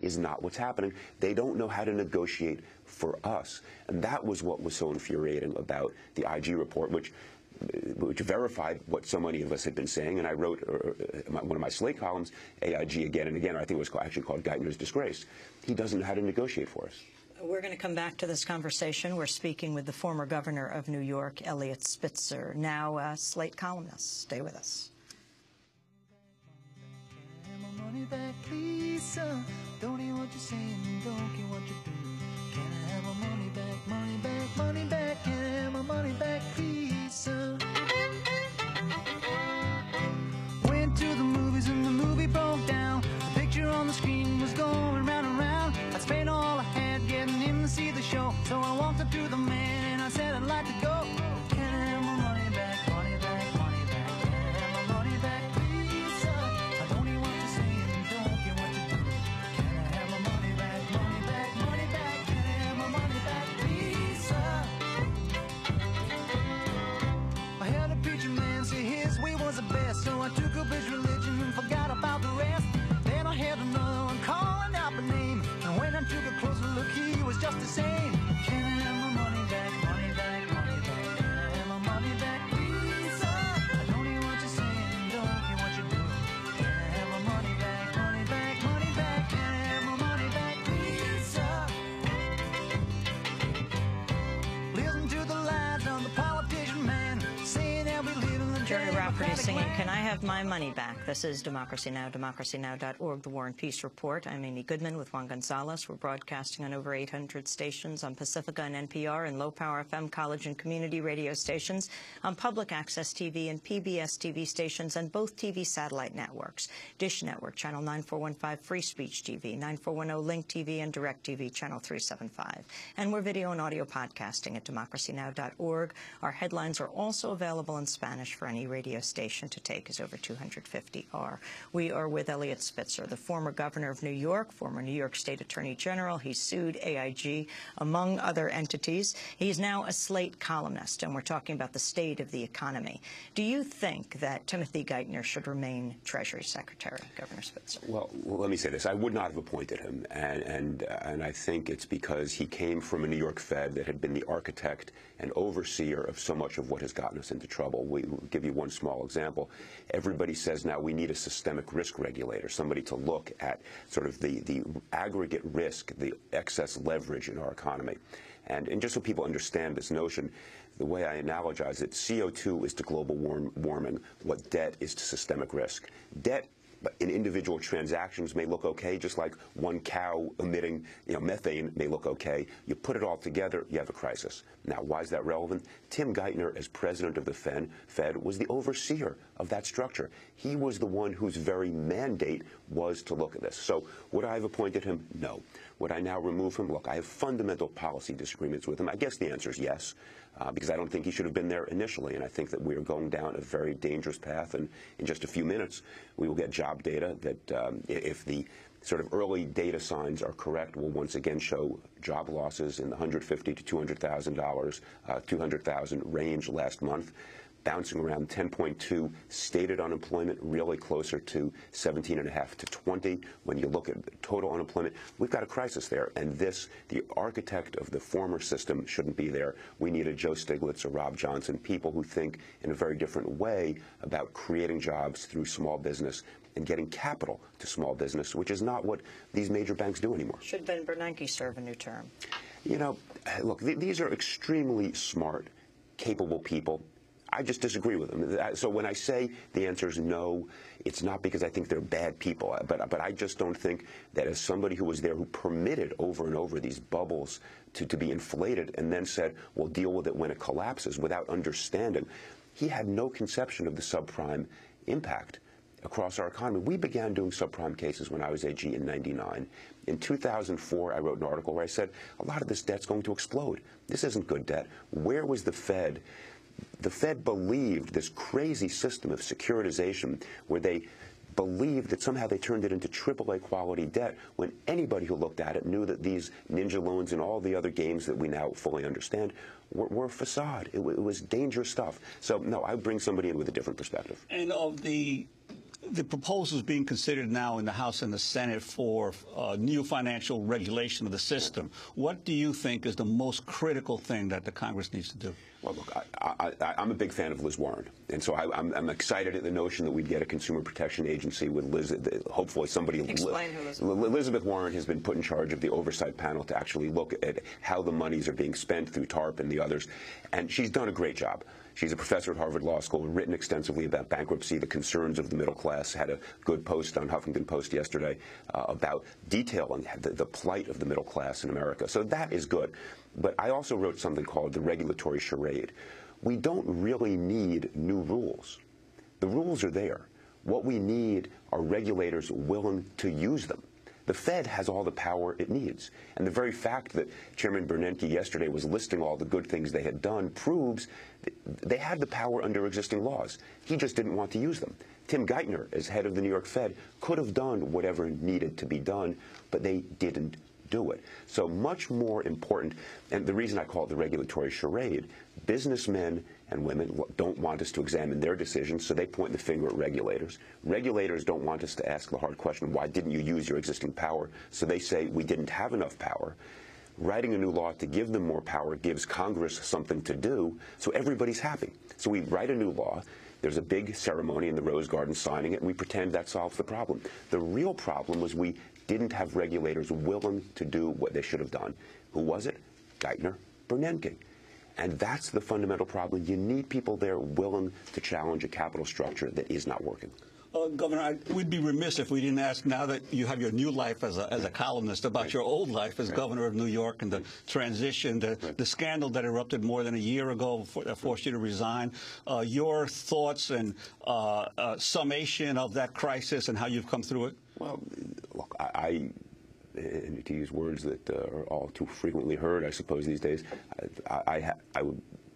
is not what's happening. They don't know how to negotiate for us. And that was what was so infuriating about the IG report, which verified what so many of us had been saying. And I wrote one of my Slate columns, AIG again and again. I think it was actually called Geithner's Disgrace. He doesn't know how to negotiate for us. We're going to come back to this conversation. We're speaking with the former governor of New York, Eliot Spitzer, now a Slate columnist. Stay with us. Don't hear what you're saying, don't care what you're doing. Can I have my money back, money back, money back? Can I have my money back, please, sir? Went to the movies and the movie broke down. The picture on the screen was going round and round. I'd spent all I had getting him to see the show. So I walked up to the man and I said I'd like to go. Can I have my money back, money back, money back? Can I have my money back, please, sir? I don't hear what you're saying, don't care what you're doing. Can I have my money back, money back, money back? Can I have my money back, please, sir? I heard a preacher man say his way was the best, so I took up his religion and forgot about the rest. Then I heard another one calling out my name, and when I took a closer look, he was just the same. Can I have my money back, money back, money back? Can I have my money back, please, sir? I don't hear what you're saying, don't care what you're doing. Can I have my money back, money back, money back? Can I have my money back, please, sir? Listen to the lies of the politician man, saying that we live in the Jerry Rafferty singing, Can I Have My Money Back? This is Democracy Now!, democracynow.org, The War and Peace Report. I'm Amy Goodman with Juan Gonzalez. We're broadcasting on over 800 stations on Pacifica and NPR and low-power FM college and community radio stations, on public access TV and PBS TV stations, and both TV satellite networks, Dish Network, Channel 9415, Free Speech TV, 9410 Link TV, and DirecTV, Channel 375. And we're video and audio podcasting at democracynow.org. Our headlines are also available in Spanish for any radio station to take, as over 250 are. We are with Eliot Spitzer, the former governor of New York, former New York State Attorney General. He sued AIG, among other entities. He's now a Slate columnist, and we're talking about the state of the economy. Do you think that Timothy Geithner should remain Treasury Secretary, Governor Spitzer? Well, let me say this. I would not have appointed him, and I think it's because he came from a New York Fed that had been the architect and overseer of so much of what has gotten us into trouble. We'll give you one small example. Everybody says now we need a systemic risk regulator, somebody to look at sort of the aggregate risk, the excess leverage in our economy. And just so people understand this notion, the way I analogize it, CO2 is to global warming what debt is to systemic risk. Debt in individual transactions may look okay, just like one cow emitting methane may look okay. You put it all together, you have a crisis. Now, why is that relevant? Tim Geithner, as president of the Fed, was the overseer of that structure. He was the one whose very mandate was to look at this. So would I have appointed him? No. Would I now remove him? Look, I have fundamental policy disagreements with him. I guess the answer is yes, because I don't think he should have been there initially, and I think that we are going down a very dangerous path, and in just a few minutes we will get job data that, if the sort of early data signs are correct, will once again show job losses in the $150,000 to $200,000, 200,000 range last month, bouncing around 10.2, stated unemployment really closer to 17.5 to 20. When you look at total unemployment, we've got a crisis there, and the architect of the former system shouldn't be there. We need a Joe Stiglitz or Rob Johnson, people who think in a very different way about creating jobs through small business and getting capital to small business, which is not what these major banks do anymore. Should Ben Bernanke serve a new term? You know, look, these are extremely smart, capable people. I just disagree with them. So when I say the answer is no, it's not because I think they're bad people, but I just don't think that as somebody who was there who permitted over and over these bubbles to be inflated and then said, we'll deal with it when it collapses without understanding, he had no conception of the subprime impact across our economy. We began doing subprime cases when I was AG in '99. In 2004, I wrote an article where I said, a lot of this debt's going to explode. This isn't good debt. Where was the Fed? The Fed believed this crazy system of securitization where they believed that somehow they turned it into AAA quality debt, when anybody who looked at it knew that these ninja loans and all the other games that we now fully understand were a facade. It was dangerous stuff. So, no, I would bring somebody in with a different perspective. And of the the proposals being considered now in the House and the Senate for new financial regulation of the system. What do you think is the most critical thing that the Congress needs to do? Well, look, I'm a big fan of Liz Warren, and so I'm excited at the notion that we'd get a consumer protection agency with Liz. Hopefully, somebody. Explain who Liz. Elizabeth Warren has been put in charge of the oversight panel to actually look at how the monies are being spent through TARP and the others, and she's done a great job. She's a professor at Harvard Law School, written extensively about bankruptcy, the concerns of the middle class, had a good post on Huffington Post yesterday about detailing the plight of the middle class in America. So that is good. But I also wrote something called the regulatory charade. We don't really need new rules. The rules are there. What we need are regulators willing to use them. The Fed has all the power it needs. And the very fact that Chairman Bernanke yesterday was listing all the good things they had done proves they had the power under existing laws. He just didn't want to use them. Tim Geithner, as head of the New York Fed, could have done whatever needed to be done, but they didn't do it. So much more important, and the reason I call it the regulatory charade, businessmen and women don't want us to examine their decisions, so they point the finger at regulators. Regulators don't want us to ask the hard question, why didn't you use your existing power? So they say we didn't have enough power. Writing a new law to give them more power gives Congress something to do, so everybody's happy. So we write a new law. There's a big ceremony in the Rose Garden signing it, and we pretend that solves the problem. The real problem was we didn't have regulators willing to do what they should have done. Who was it? Geithner, Bernanke. And that's the fundamental problem. You need people there willing to challenge a capital structure that is not working. Governor, we'd be remiss if we didn't ask, now that you have your new life as a columnist, about your old life as governor of New York and the transition, the scandal that erupted more than a year ago that forced you to resign. Your thoughts and summation of that crisis and how you've come through it? Well, look, and to use words that are all too frequently heard, I suppose, these days, I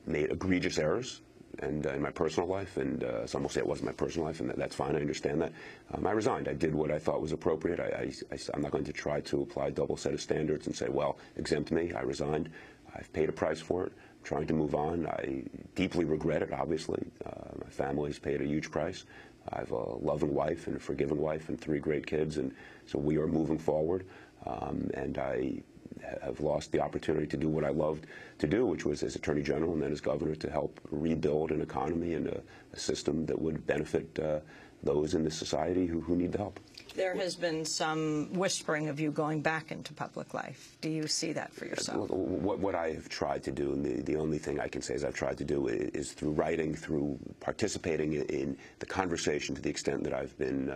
made egregious errors and in my personal life, and some will say it wasn't my personal life, and that's fine. I understand that. I resigned. I did what I thought was appropriate. I'm not going to try to apply a double set of standards and say, well, exempt me. I resigned. I've paid a price for it. I'm trying to move on. I deeply regret it, obviously. My family's paid a huge price. I have a loving wife and a forgiving wife and 3 great kids, and so we are moving forward. And I have lost the opportunity to do what I loved to do, which was as Attorney General and then as Governor to help rebuild an economy and a system that would benefit those in the society who need the help. There has been some whispering of you going back into public life. Do you see that for yourself? What I have tried to do, and the only thing I can say is I've tried to do, is through writing, through participating in the conversation to the extent that I've been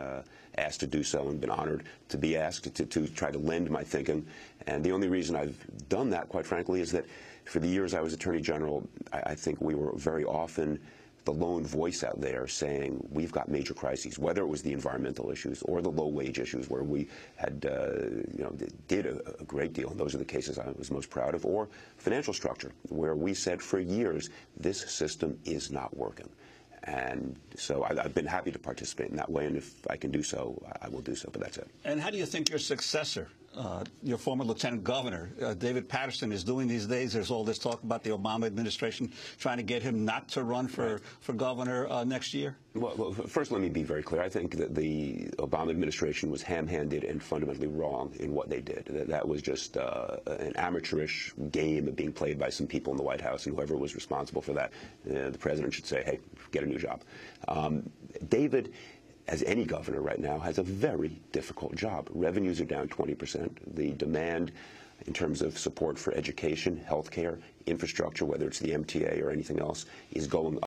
asked to do so and been honored to be asked to try to lend my thinking. And the only reason I've done that, quite frankly, is that for the years I was Attorney General, I think we were very often the lone voice out there saying we've got major crises, whether it was the environmental issues or the low-wage issues where we had, did a great deal, and those are the cases I was most proud of, or financial structure, where we said for years this system is not working. And so I've been happy to participate in that way, and if I can do so, I will do so, but that's it. And how do you think your successor, your former Lieutenant Governor, David Paterson, is doing these days? There's all this talk about the Obama administration trying to get him not to run for governor next year. Well, first, let me be very clear. I think that the Obama administration was ham-handed and fundamentally wrong in what they did. That was just an amateurish game being played by some people in the White House, and whoever was responsible for that, the president should say, hey, get a new job. David, as any governor right now, has a very difficult job. Revenues are down 20%. The demand in terms of support for education, health care, infrastructure, whether it's the MTA or anything else, is going up.